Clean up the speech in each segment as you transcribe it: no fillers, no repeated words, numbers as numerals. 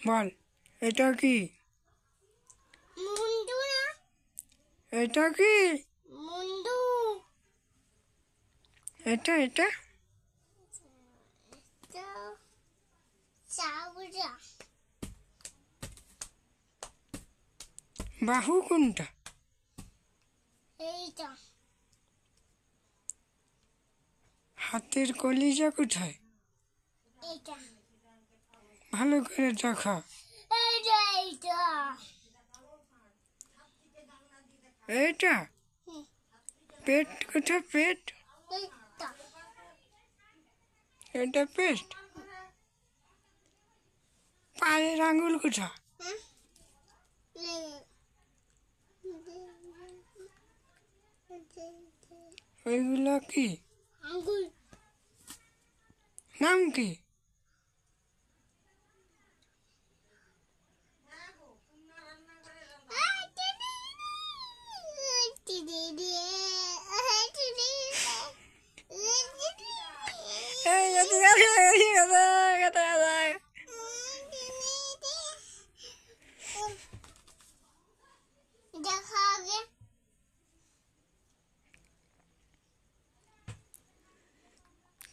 বল, এটা কি? মুন্ডু না, এটা কি? মুন্ডু। এটা এটা এটা চাউরা। বাহু কোনটা? এইটা হাতের কলিজা কোথায়? এইটা ভালো করে দেখা। এইটা এইটা এটা হুম, পেট কোথায়? পেট? এইটা এটা পেট। পায়ের আঙুল কোথা? হুম, ওইগুলো কি? আঙ্গুল। নাম কি?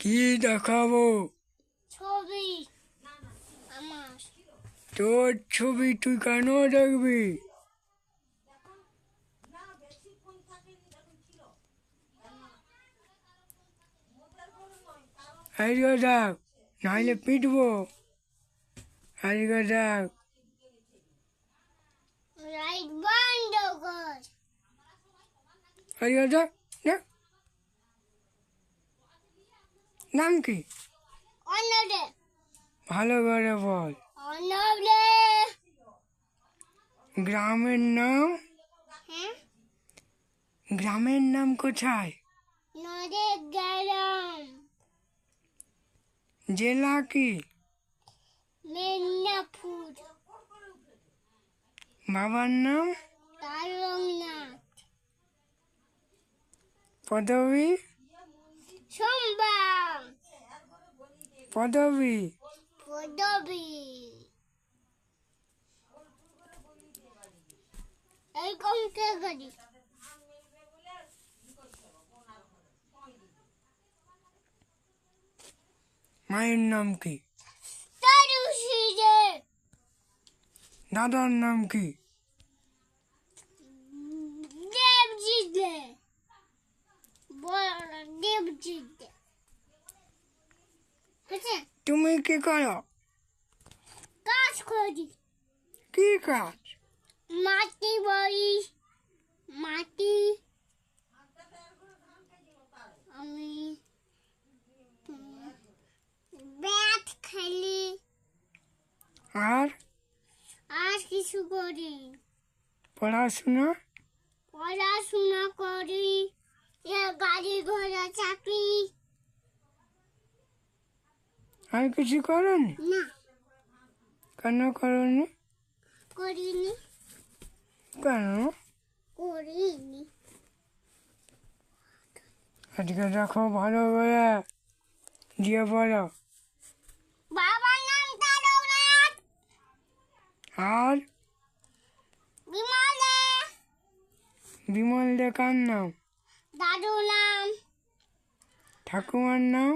কি দেখাবো? ছবি আমার। তোর ছবি তুই কেন দেখবি? এদিকে দেখ, নাহলে পিটবো। এদিকে দেখ। লাইট বন্ধ কর। এদিকে দেখ, দেখ। নাম কি? অন্যদে ভালো করে বল। অন্যদে গ্রামের নাম? হ্যাঁ, গ্রামের নাম কোথায়? নদে গেলাম। জেলা কি? মেদিনীপুর। বাবার নাম? তারকনাথ। পদবী? সোমবার। পদবী? পদবী এই কমতে গাড়ি। মায়ের নাম কি? তারুশিরে। দাদার নাম কি? দেবজিতে। বড় দেবজিতে। হচ্ছে তুমি কি করো? কাজ করি। কি কাজ? মাটি বই, মাটি। আমি ব্যাট খেলি। আর আর কিছু করি। পড়াশোনা? পড়াশোনা করি। গাড়ি ঘোড়া চাপি। আর কিছু করনি? না, কেন করনি? করিনি। কেন? করিনি। আজকে দেখো ভালো করে দিয়ে বলো। বাবার নাম তারকনাথ। আর বিমলে। বিমল দেখার নাম? দাদু নাম ঠাকুমার নাম?